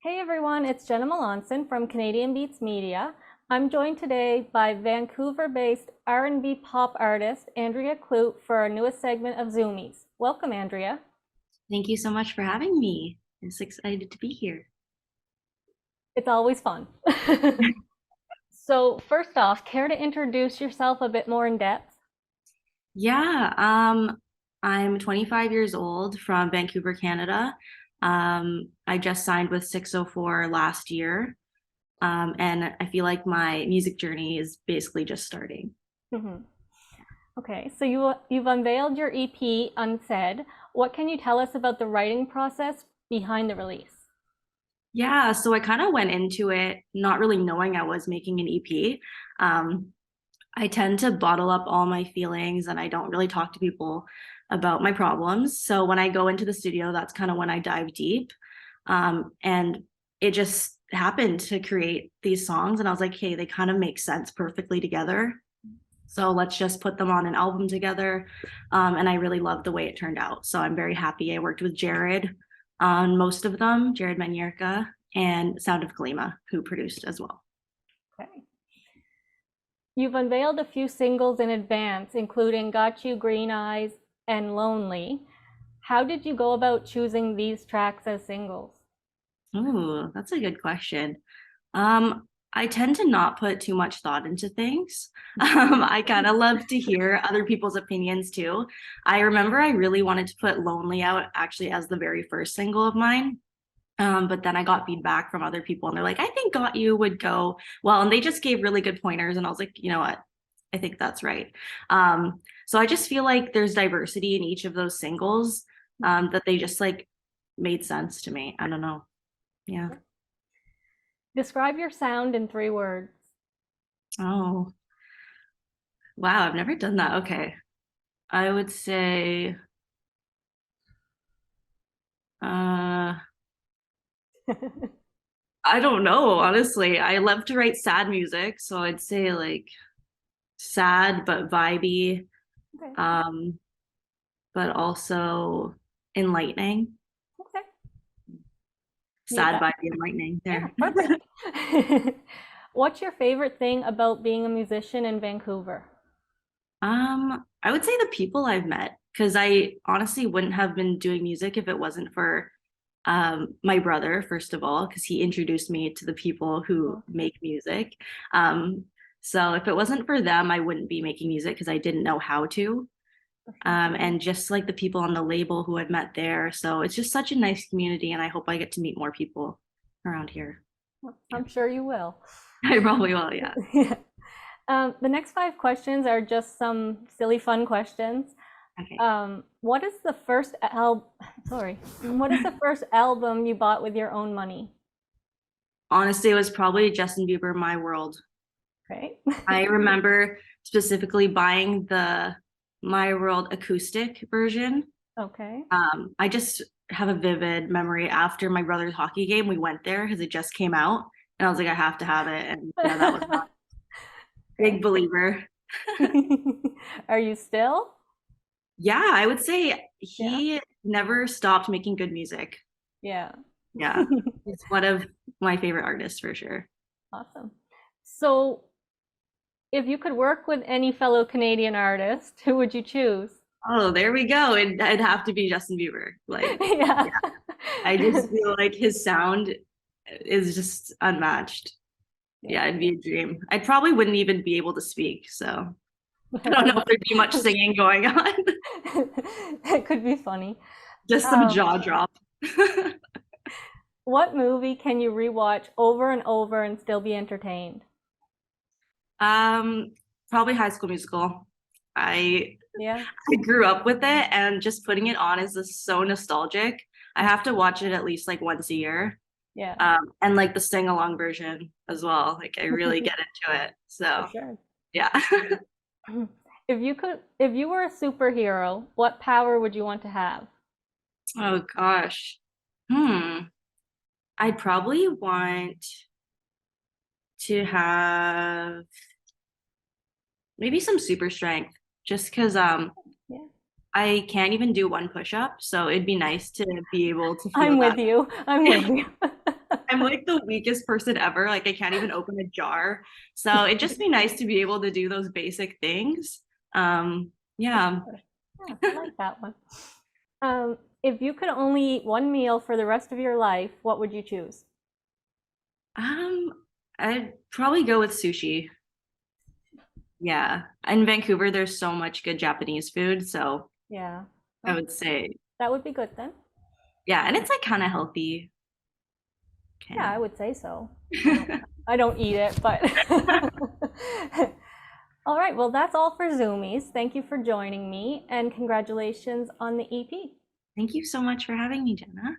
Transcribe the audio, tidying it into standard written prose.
Hey everyone, it's Jenna Melanson from Canadian Beats Media. I'm joined today by Vancouver-based R&B pop artist Andrea Clute for our newest segment of Zoomies. Welcome, Andrea. Thank you so much for having me. I'm so excited to be here. It's always fun. So first off, care to introduce yourself a bit more in depth? Yeah, I'm 25 years old from Vancouver, Canada. I just signed with 604 last year, and I feel like my music journey is basically just starting. Mhm. Okay, so you've unveiled your EP, Unsaid. What can you tell us about the writing process behind the release? Yeah, so I kind of went into it not really knowing I was making an EP. Um, I tend to bottle up all my feelings and I don't really talk to people about my problems. So when I go into the studio, that's kind of when I dive deep. And it just happened to create these songs. And I was like, hey, they kind of make sense perfectly together. So let's just put them on an album together. And I really loved the way it turned out. So I'm very happy. I worked with Jared on most of them, Jared Manierka and Sound of Kalima, who produced as well. Okay. You've unveiled a few singles in advance, including Got You, Green Eyes, and Lonely. How did you go about choosing these tracks as singles? Ooh, that's a good question. I tend to not put too much thought into things. I kind of love to hear other people's opinions too. I remember I really wanted to put Lonely out actually as the very first single of mine. But then I got feedback from other people and they're like, I think Got You would go well. And they just gave really good pointers. And I was like, you know what? I think that's right. So I just feel like there's diversity in each of those singles that they just like made sense to me. I don't know. Yeah. Describe your sound in 3 words. Oh, wow. I've never done that. Okay. I would say, uh, I don't know, honestly. I love to write sad music, so I'd say like sad but vibey, Okay. um, but also enlightening. Okay. Need Sad, that. vibey, enlightening Yeah, there. perfect. What's your favorite thing about being a musician in Vancouver? I would say the people I've met, because I honestly wouldn't have been doing music if it wasn't for my brother, first of all, because he introduced me to the people who Oh, make music. Um, so if it wasn't for them, I wouldn't be making music because I didn't know how to. for sure. And just like the people on the label who I've met there. So it's just such a nice community, and I hope I get to meet more people around here. Well, Yeah, I'm sure you will. I probably will. Yeah. Yeah. The next 5 questions are just some silly fun questions. Okay. What is the first sorry, what is the first album you bought with your own money? Honestly, it was probably Justin Bieber, My World. Okay. I remember specifically buying the My World acoustic version. Okay. I just have a vivid memory after my brother's hockey game. We went there because it just came out, and I was like, I have to have it. And yeah, that was a big Okay. believer. Are you still? Yeah, I would say Yeah. he never stopped making good music. Yeah. Yeah, he's one of my favorite artists for sure. Awesome. So, if you could work with any fellow Canadian artist, who would you choose? Oh, there we go. It'd have to be Justin Bieber. Like, Yeah. yeah, I just feel like his sound is just unmatched. Yeah. Yeah, it'd be a dream. I probably wouldn't even be able to speak, so I don't know if there'd be much singing going on. That could be funny. Just some Um, jaw drop. what movie can you rewatch over and over and still be entertained? Um, Probably High School Musical. I Yeah. I grew up with it, and just putting it on is just so nostalgic. I have to watch it at least like once a year. Yeah. And like the sing along version as well. Like I really get into it. For So sure. yeah. If you were a superhero, what power would you want to have? Oh gosh. Hmm. I'd probably want to have maybe some super strength just because Yeah. I can't even do one push up. So it'd be nice to be able to feel I'm that. with you. I'm with you. I'm like the weakest person ever. Like I can't even open a jar. So it'd just be nice to be able to do those basic things. Yeah. Yeah, I like that one. If you could only eat one meal for the rest of your life, what would you choose? Um, I'd probably go with sushi. Yeah. In Vancouver, there's so much good Japanese food. So Yeah, I well, would say, that would be good then. yeah. And it's like kind of healthy. Yeah, I Okay. would say so. I don't eat it, but all right. Well, that's all for Zoomies. Thank you for joining me, and congratulations on the EP. Thank you so much for having me, Jenna.